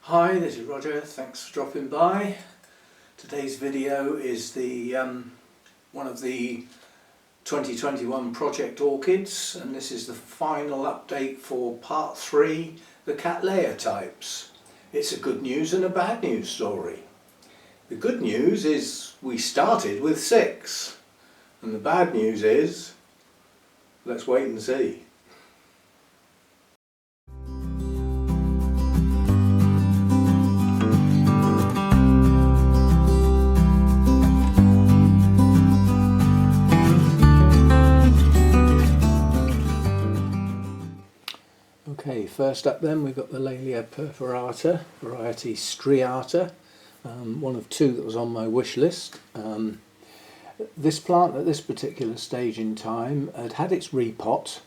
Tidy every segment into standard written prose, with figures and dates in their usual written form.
Hi, this is Roger. Thanks for dropping by. Today's video is the one of the 2021 Project Orchids, and this is the final update for part 3, the Cattleya types. It's a good news and a bad news story. The good news is we started with 6, and the bad news is let's wait and see. Okay, first up then we've got the Laelia perferata, variety striata, one of 2 that was on my wish list. This plant at this particular stage in time had its repot.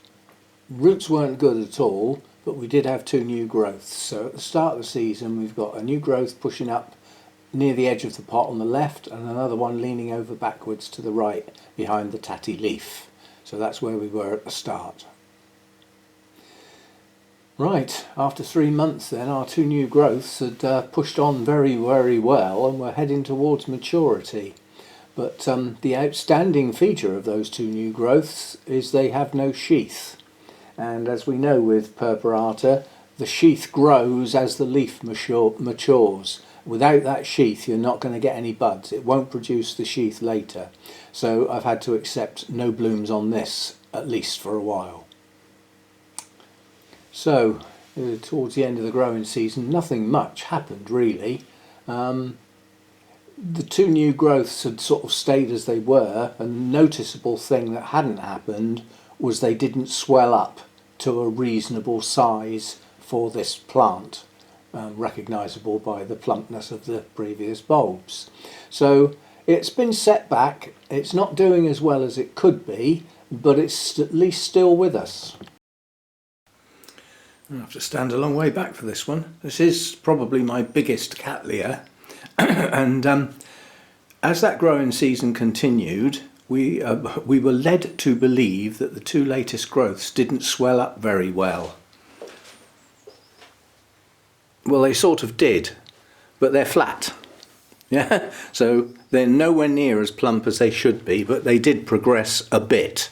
Roots weren't good at all, but we did have 2 new growths. So at the start of the season we've got a new growth pushing up near the edge of the pot on the left and another one leaning over backwards to the right behind the tatty leaf. So that's where we were at the start. Right, after 3 months then our 2 new growths had pushed on very well and were heading towards maturity. But the outstanding feature of those 2 new growths is they have no sheath. And as we know with purpurata, the sheath grows as the leaf matures. Without that sheath you're not going to get any buds. It won't produce the sheath later. So I've had to accept no blooms on this, at least for a while. So, towards the end of the growing season, nothing much happened really. The 2 new growths had sort of stayed as they were, and the noticeable thing that hadn't happened was they didn't swell up to a reasonable size for this plant, recognisable by the plumpness of the previous bulbs. So it's been set back, it's not doing as well as it could be, but it's at least still with us. I have to stand a long way back for this one. This is probably my biggest Cattleya, and as that growing season continued, we were led to believe that the 2 latest growths didn't swell up very well. Well, they sort of did, but they're flat. Yeah, so they're nowhere near as plump as they should be, but they did progress a bit.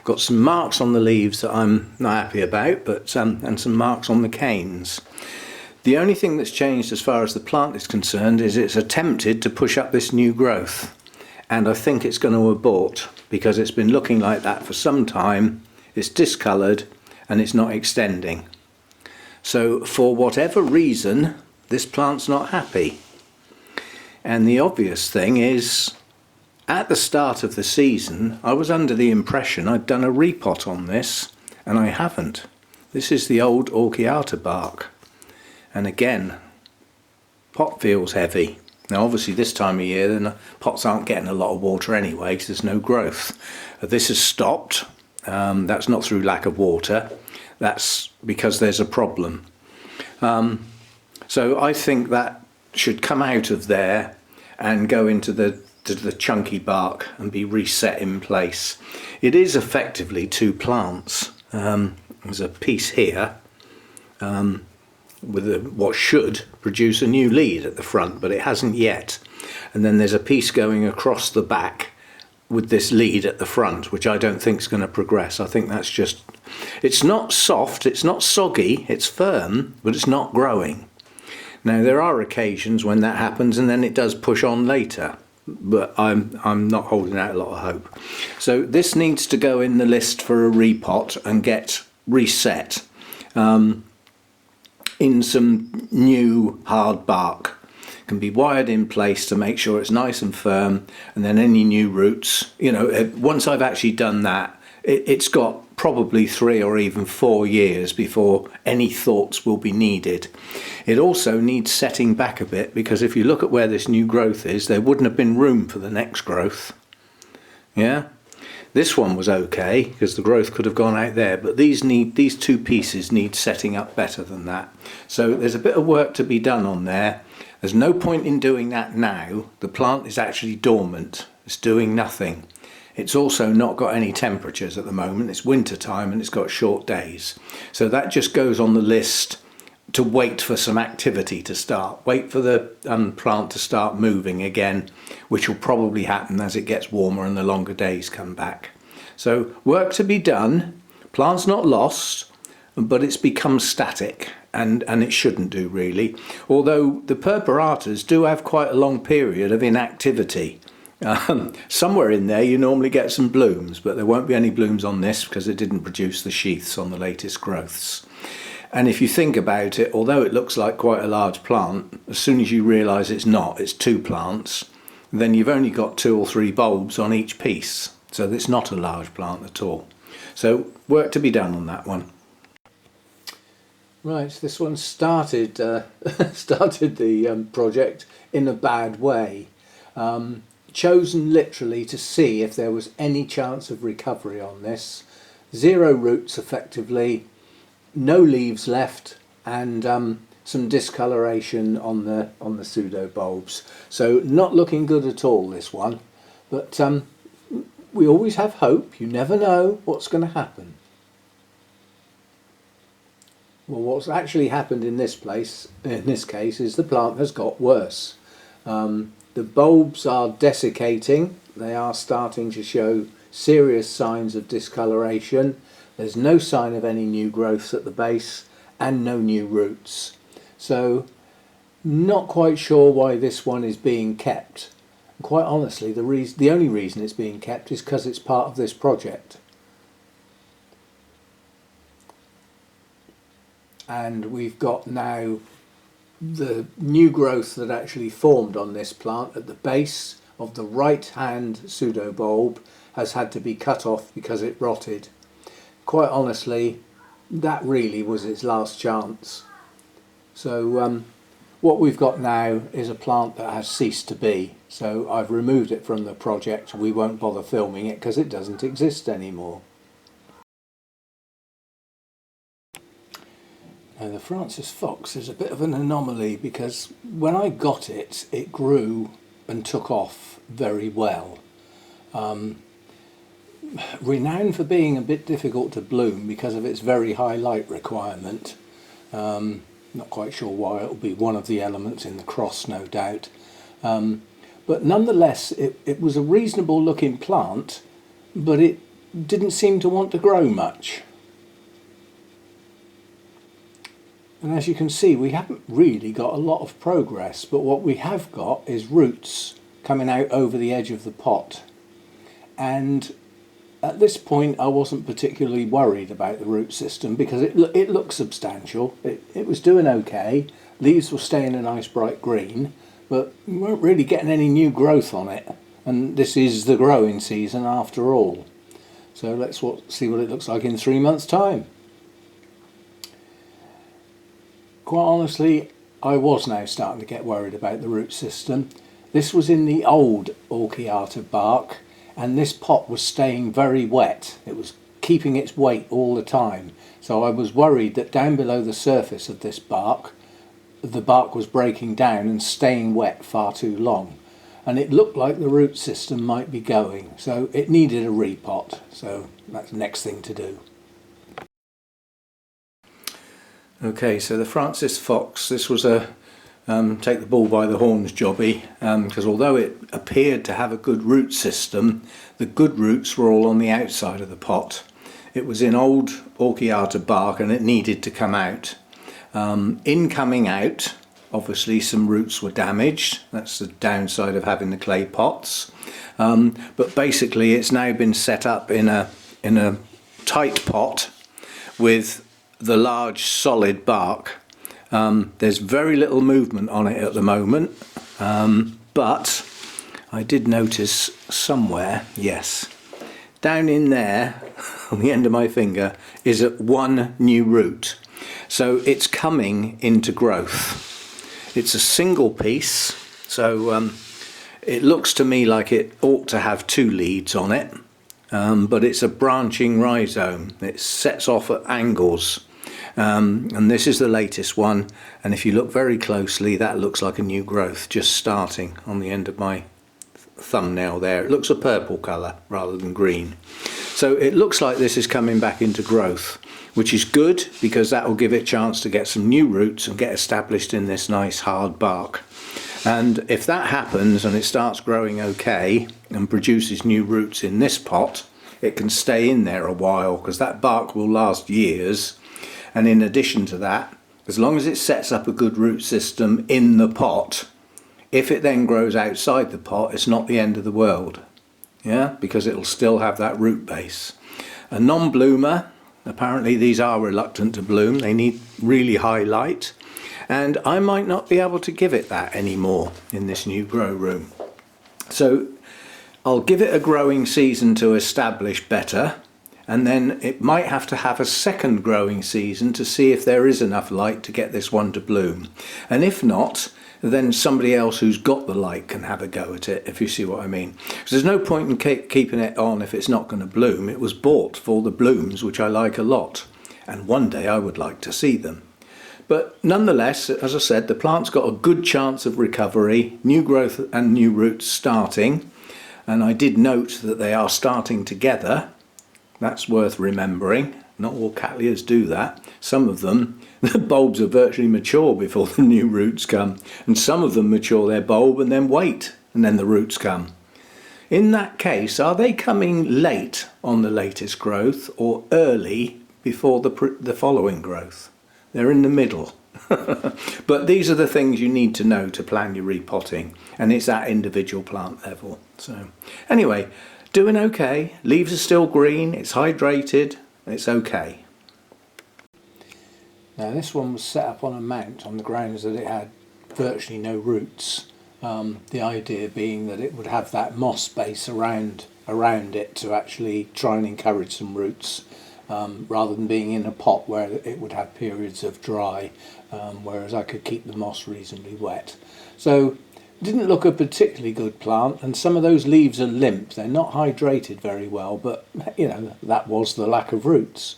Got some marks on the leaves that I'm not happy about, but and some marks on the canes. The only thing that's changed as far as the plant is concerned is it's attempted to push up this new growth, and I think it's going to abort because it's been looking like that for some time. It's discoloured and it's not extending. So for whatever reason this plant's not happy, and the obvious thing is, at the start of the season I was under the impression I'd done a repot on this, and I haven't. This is the old Orchiata bark, and again pot feels heavy. Now obviously this time of year the pots aren't getting a lot of water anyway because there's no growth. This has stopped. That's not through lack of water, that's because there's a problem. So I think that should come out of there and go into the chunky bark and be reset in place. It is effectively 2 plants. There's a piece here with what should produce a new lead at the front, but it hasn't yet. And then there's a piece going across the back with this lead at the front, which I don't think is going to progress. I think that's just, it's not soft, it's not soggy, it's firm, but it's not growing. Now there are occasions when that happens and then it does push on later, but I'm not holding out a lot of hope. So this needs to go in the list for a repot and get reset in some new hard bark. Can be wired in place to make sure it's nice and firm, and then any new roots, you know, once I've actually done that, it's got probably 3 or even 4 years before any thoughts will be needed. It also needs setting back a bit, because if you look at where this new growth is, there wouldn't have been room for the next growth. Yeah, this one was okay because the growth could have gone out there, but these 2 pieces need setting up better than that. So there's a bit of work to be done on there. There's no point in doing that now. The plant is actually dormant, it's doing nothing. It's also not got any temperatures at the moment. It's winter time and it's got short days. So that just goes on the list to wait for some activity to start. Wait for the plant to start moving again, which will probably happen as it gets warmer and the longer days come back. So work to be done. Plant's not lost, but it's become static, and it shouldn't do really. Although the purpuratas do have quite a long period of inactivity. Somewhere in there you normally get some blooms, but there won't be any blooms on this because it didn't produce the sheaths on the latest growths. And if you think about it, although it looks like quite a large plant, as soon as you realise it's not, it's 2 plants, then you've only got 2 or 3 bulbs on each piece. So it's not a large plant at all. So work to be done on that one. Right, this one started started the project in a bad way. Chosen literally to see if there was any chance of recovery on this. 0 roots effectively, no leaves left, and some discoloration on the pseudo bulbs. So not looking good at all, this one. But we always have hope. You never know what's going to happen. Well, what's actually happened in this case, is the plant has got worse. The bulbs are desiccating. They are starting to show serious signs of discoloration. There's no sign of any new growths at the base and no new roots. So not quite sure why this one is being kept. Quite honestly, the only reason it's being kept is because it's part of this project. And we've got now the new growth that actually formed on this plant at the base of the right hand pseudo bulb has had to be cut off because it rotted. Quite honestly, that really was its last chance. So what we've got now is a plant that has ceased to be. So I've removed it from the project. We won't bother filming it because it doesn't exist anymore. Now the Frances Fox is a bit of an anomaly because when I got it, it grew and took off very well. Renowned for being a bit difficult to bloom because of its very high light requirement. Not quite sure why. It'll be one of the elements in the cross, no doubt. But nonetheless, it was a reasonable looking plant, but it didn't seem to want to grow much. And as you can see, we haven't really got a lot of progress, but what we have got is roots coming out over the edge of the pot. And at this point I wasn't particularly worried about the root system because it looked substantial. It was doing okay. Leaves were staying a nice bright green, but we weren't really getting any new growth on it. And this is the growing season after all. So let's see what it looks like in 3 months' time. Quite honestly, I was now starting to get worried about the root system. This was in the old Orchiata bark, and this pot was staying very wet. It was keeping its weight all the time. So I was worried that down below the surface of this bark, the bark was breaking down and staying wet far too long. And it looked like the root system might be going. So it needed a repot. So that's the next thing to do. Okay, so the Frances Fox, this was a take the bull by the horns jobby, because although it appeared to have a good root system, the good roots were all on the outside of the pot. It was in old Orchiata bark and it needed to come out. In coming out, obviously some roots were damaged. That's the downside of having the clay pots. But basically it's now been set up in a tight pot with the large solid bark. There's very little movement on it at the moment, but I did notice somewhere, yes, down in there on the end of my finger is one new root. So it's coming into growth. It's a single piece, so it looks to me like it ought to have 2 leads on it, but it's a branching rhizome. It sets off at angles. And this is the latest one, and if you look very closely, that looks like a new growth just starting on the end of my thumbnail there. It looks a purple colour rather than green. So it looks like this is coming back into growth, which is good because that will give it a chance to get some new roots and get established in this nice hard bark. And if that happens and it starts growing okay and produces new roots in this pot, it can stay in there a while because that bark will last years. And in addition to that, as long as it sets up a good root system in the pot, if it then grows outside the pot, it's not the end of the world. Yeah, because it'll still have that root base. A non-bloomer, apparently these are reluctant to bloom. They need really high light. And I might not be able to give it that anymore in this new grow room. So I'll give it a growing season to establish better, and then it might have to have a second growing season to see if there is enough light to get this one to bloom. And if not, then somebody else who's got the light can have a go at it, if you see what I mean. Because there's no point in keeping it on if it's not going to bloom. It was bought for the blooms, which I like a lot, and one day I would like to see them. But nonetheless, as I said, the plant's got a good chance of recovery, new growth and new roots starting. And I did note that they are starting together. That's worth remembering. Not all Cattleyas do that. Some of them, the bulbs are virtually mature before the new roots come. And some of them mature their bulb and then wait, and then the roots come. In that case, are they coming late on the latest growth or early before the following growth? They're in the middle. But these are the things you need to know to plan your repotting, and it's at individual plant level. So anyway, doing okay. Leaves are still green, it's hydrated, it's okay. Now this one was set up on a mount on the grounds that it had virtually no roots. The idea being that it would have that moss base around it to actually try and encourage some roots. Rather than being in a pot where it would have periods of dry, whereas I could keep the moss reasonably wet. So it didn't look a particularly good plant, and some of those leaves are limp. They're not hydrated very well, but you know, that was the lack of roots.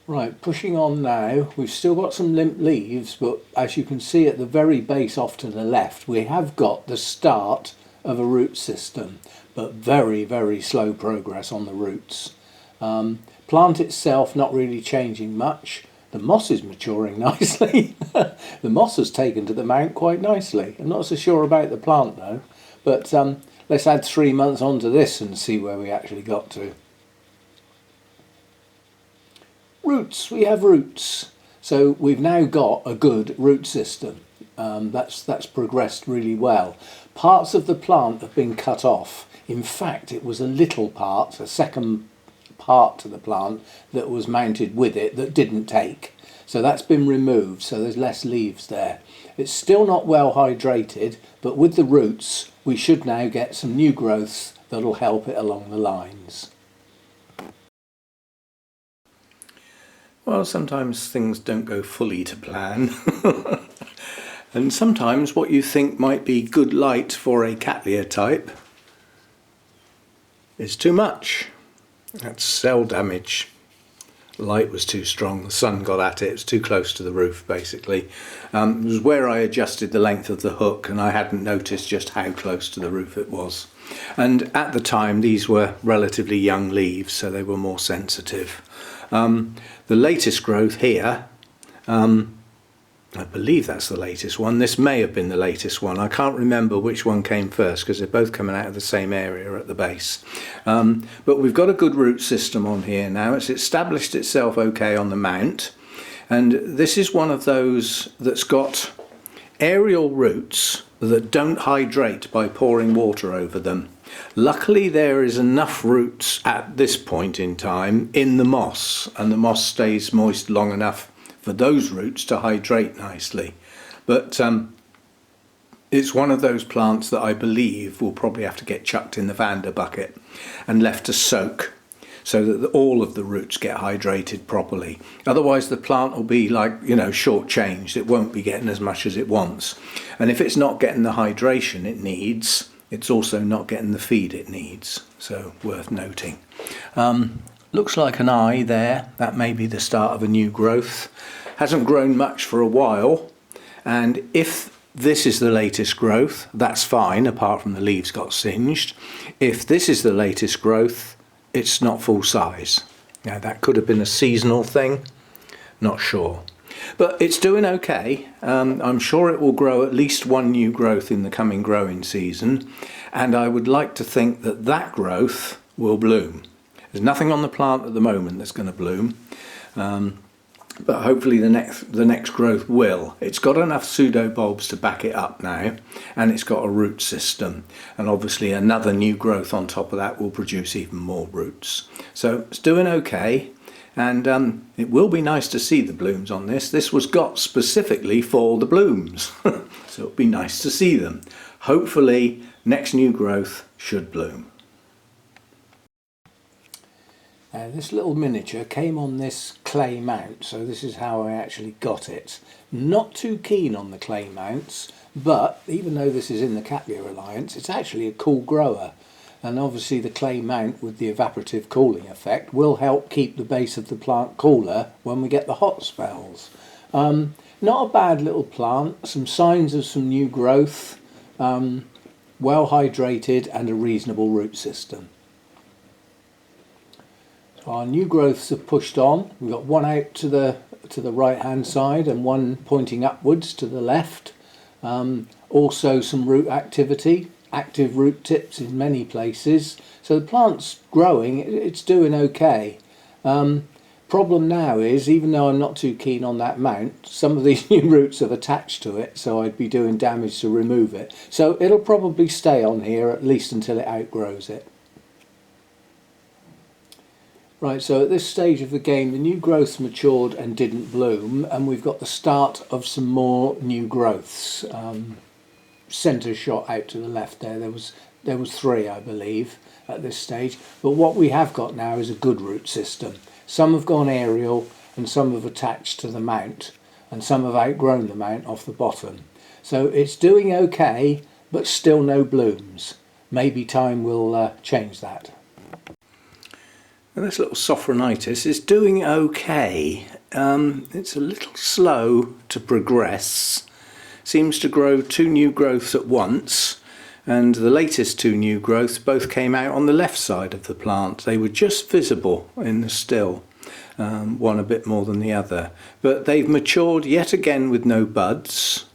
Right, pushing on now, we've still got some limp leaves, but as you can see at the very base off to the left, we have got the start of a root system, but very, very slow progress on the roots. Plant itself not really changing much. The moss is maturing nicely. The moss has taken to the mount quite nicely. I'm not so sure about the plant though, but let's add 3 months onto this and see where we actually got to. Roots, we have roots. So we've now got a good root system. That's progressed really well. Parts of the plant have been cut off. In fact, it was a little part, a second part to the plant that was mounted with it that didn't take. So that's been removed, so there's less leaves there. It's still not well hydrated, but with the roots we should now get some new growths that'll help it along the lines. Well, sometimes things don't go fully to plan. And sometimes what you think might be good light for a Cattleya type is too much. That's cell damage. Light was too strong, the sun got at it, it was too close to the roof basically. It was where I adjusted the length of the hook and I hadn't noticed just how close to the roof it was. And at the time these were relatively young leaves, so they were more sensitive. The latest growth here, I believe that's the latest one. This may have been the latest one. I can't remember which one came first because they're both coming out of the same area at the base. But we've got a good root system on here now. It's established itself okay on the mount. And this is one of those that's got aerial roots that don't hydrate by pouring water over them. Luckily there is enough roots at this point in time in the moss, and the moss stays moist long enough for those roots to hydrate nicely. But it's one of those plants that I believe will probably have to get chucked in the Vander bucket and left to soak so that all of the roots get hydrated properly. Otherwise the plant will be like, you know, short-changed. It won't be getting as much as it wants. And if it's not getting the hydration it needs, it's also not getting the feed it needs. So worth noting. Looks like an eye there. That may be the start of a new growth. Hasn't grown much for a while, and if this is the latest growth, that's fine, apart from the leaves got singed. If this is the latest growth, it's not full size. Now that could have been a seasonal thing, not sure. But it's doing okay. I'm sure it will grow at least one new growth in the coming growing season, and I would like to think that that growth will bloom. There's nothing on the plant at the moment that's going to bloom, but hopefully the next growth will. It's got enough pseudobulbs to back it up now, and it's got a root system, and obviously another new growth on top of that will produce even more roots. So it's doing okay. And it will be nice to see the blooms on this. This was got specifically for the blooms, so it'll be nice to see them. Hopefully next new growth should bloom. This little miniature came on this clay mount, so this is how I actually got it. Not too keen on the clay mounts, but even though this is in the Cattleya Alliance, it's actually a cool grower. And obviously the clay mount with the evaporative cooling effect will help keep the base of the plant cooler when we get the hot spells. Not a bad little plant, some signs of some new growth, well hydrated and a reasonable root system. So our new growths have pushed on. We've got one out to the right hand side and one pointing upwards to the left. Also some root activity. Active root tips in many places, so the plant's growing, it's doing okay. Problem now is, even though I'm not too keen on that mount, some of these new roots have attached to it, so I'd be doing damage to remove it. So it'll probably stay on here at least until it outgrows it. Right, so at this stage of the game the new growths matured and didn't bloom, and we've got the start of some more new growths. Centre shot out to the left there was 3, I believe, at this stage, but what we have got now is a good root system. Some have gone aerial and some have attached to the mount, and some have outgrown the mount off the bottom, so it's doing okay, but still no blooms. Maybe time will change that. And this little Sophronitis is doing okay. It's a little slow to progress. Seems to grow 2 new growths at once, and the latest 2 new growths both came out on the left side of the plant. They were just visible in the still, one a bit more than the other, but they've matured yet again with no buds.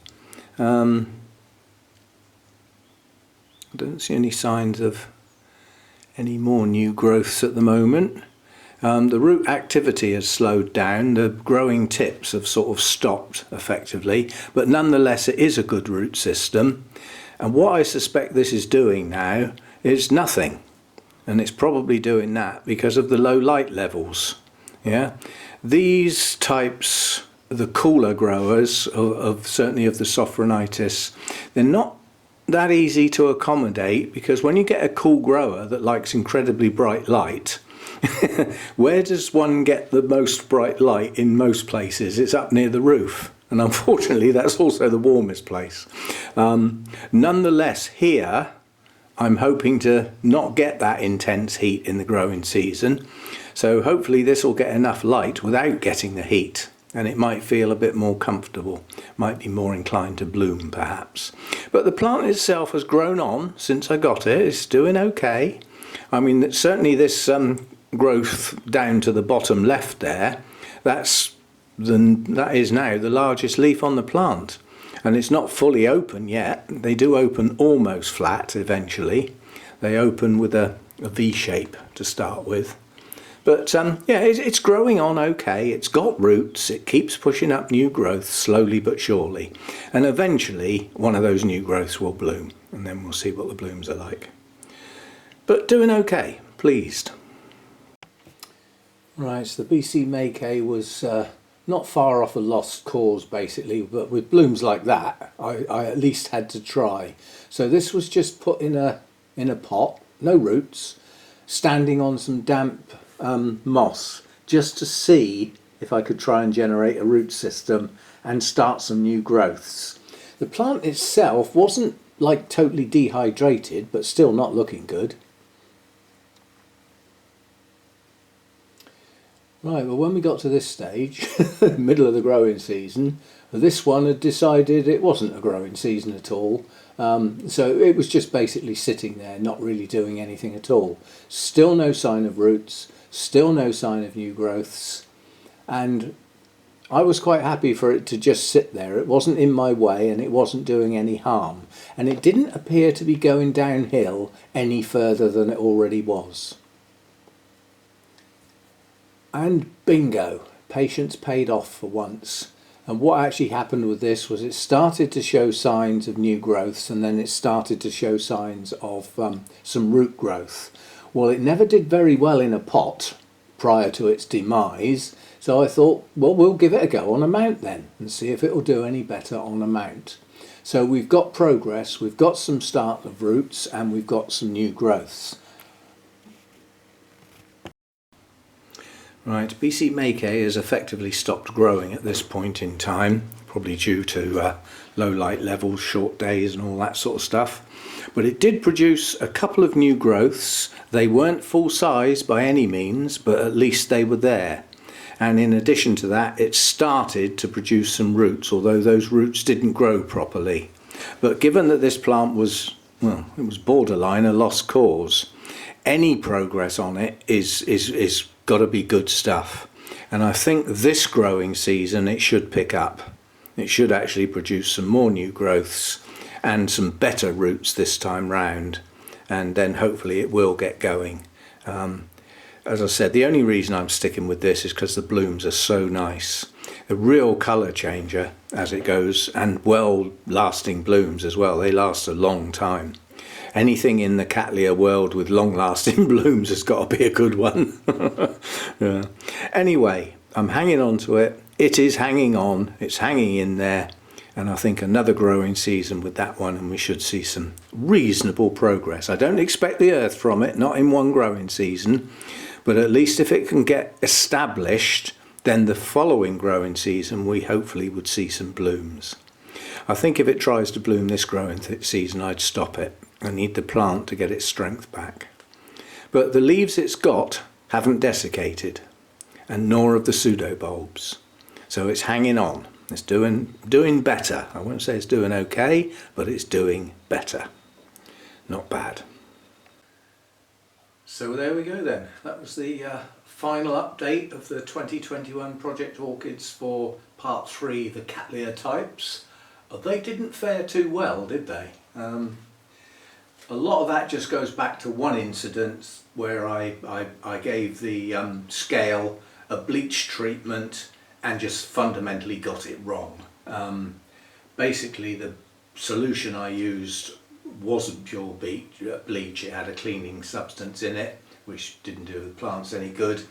I don't see any signs of any more new growths at the moment. The root activity has slowed down, the growing tips have sort of stopped effectively, but nonetheless it is a good root system, and what I suspect this is doing now is nothing, and it's probably doing that because of the low light levels. Yeah, these types, the cooler growers of certainly of the Sophronitis, they're not that easy to accommodate, because when you get a cool grower that likes incredibly bright light, where does one get the most bright light in most places? It's up near the roof, and unfortunately that's also the warmest place. Nonetheless, here I'm hoping to not get that intense heat in the growing season, so hopefully this will get enough light without getting the heat, and it might feel a bit more comfortable, might be more inclined to bloom perhaps. But the plant itself has grown on since I got it. It's doing okay. I mean, certainly this growth down to the bottom left there, that is now the largest leaf on the plant, and it's not fully open yet. They do open almost flat eventually. They open with a V shape to start with, but yeah, it's growing on okay. It's got roots, it keeps pushing up new growth slowly but surely, and eventually one of those new growths will bloom, and then we'll see what the blooms are like. But doing okay, pleased. Right, so the BC Maikai was not far off a lost cause basically, but with blooms like that I at least had to try. So this was just put in a pot, no roots, standing on some damp moss, just to see if I could try and generate a root system and start some new growths. The plant itself wasn't like totally dehydrated, but still not looking good. Right, well when we got to this stage, middle of the growing season, this one had decided it wasn't a growing season at all. So it was just basically sitting there, not really doing anything at all. Still no sign of roots, still no sign of new growths, and I was quite happy for it to just sit there. It wasn't in my way and it wasn't doing any harm, and it didn't appear to be going downhill any further than it already was. And bingo, patience paid off for once. And what actually happened with this was it started to show signs of new growths, and then it started to show signs of some root growth. Well, it never did very well in a pot prior to its demise, so I thought, well, we'll give it a go on a mount then and see if it'll do any better on a mount. So we've got progress, we've got some start of roots, and we've got some new growths. Right, BC Maikai has effectively stopped growing at this point in time, probably due to low light levels, short days and all that sort of stuff. But it did produce a couple of new growths. They weren't full size by any means, but at least they were there. And in addition to that, it started to produce some roots, although those roots didn't grow properly. But given that this plant was, well, it was borderline a lost cause, any progress on it is got to be good stuff. And I think this growing season it should pick up. It should actually produce some more new growths and some better roots this time round, and then hopefully it will get going. As I said, the only reason I'm sticking with this is because the blooms are so nice. A real colour changer as it goes, and well lasting blooms as well. They last a long time. Anything in the Cattleya world with long-lasting blooms has got to be a good one. Yeah. Anyway, I'm hanging on to it. It is hanging on. It's hanging in there. And I think another growing season with that one, and we should see some reasonable progress. I don't expect the earth from it, not in one growing season. But at least if it can get established, then the following growing season we hopefully would see some blooms. I think if it tries to bloom this growing season, I'd stop it. I need the plant to get its strength back. But the leaves it's got haven't desiccated, and nor have the pseudobulbs. So it's hanging on. It's doing better. I won't say it's doing okay, but it's doing better. Not bad. So there we go then. That was the final update of the 2021 Project Orchids for part 3, the Cattleya types. They didn't fare too well, did they? A lot of that just goes back to one incident where I gave the scale a bleach treatment and just fundamentally got it wrong. Basically the solution I used wasn't pure bleach, it had a cleaning substance in it which didn't do the plants any good,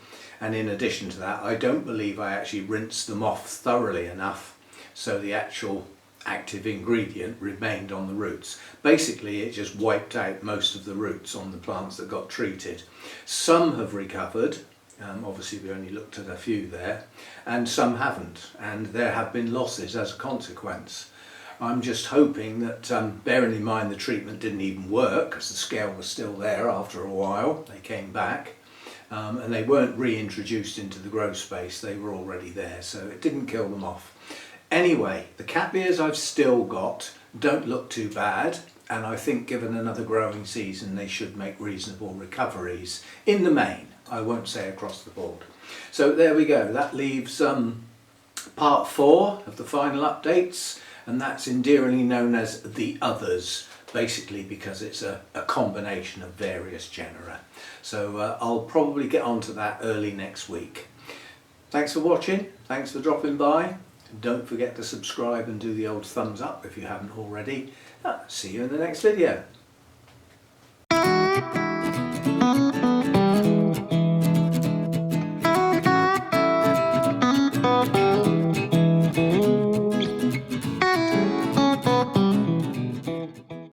and in addition to that I don't believe I actually rinsed them off thoroughly enough so the actual active ingredient remained on the roots. Basically it just wiped out most of the roots on the plants that got treated. Some have recovered, obviously we only looked at a few there, and some haven't, and there have been losses as a consequence. I'm just hoping that, bearing in mind the treatment didn't even work because the scale was still there after a while, they came back, and they weren't reintroduced into the grow space, they were already there, so it didn't kill them off. Anyway, the Cattleyas I've still got don't look too bad, and I think given another growing season they should make reasonable recoveries in the main. I won't say across the board. So there we go, that leaves part 4 of the final updates, and that's endearingly known as the others, basically because it's a combination of various genera. So I'll probably get onto that early next week. Thanks for watching, thanks for dropping by. Don't forget to subscribe and do the old thumbs up if you haven't already. See you in the next video.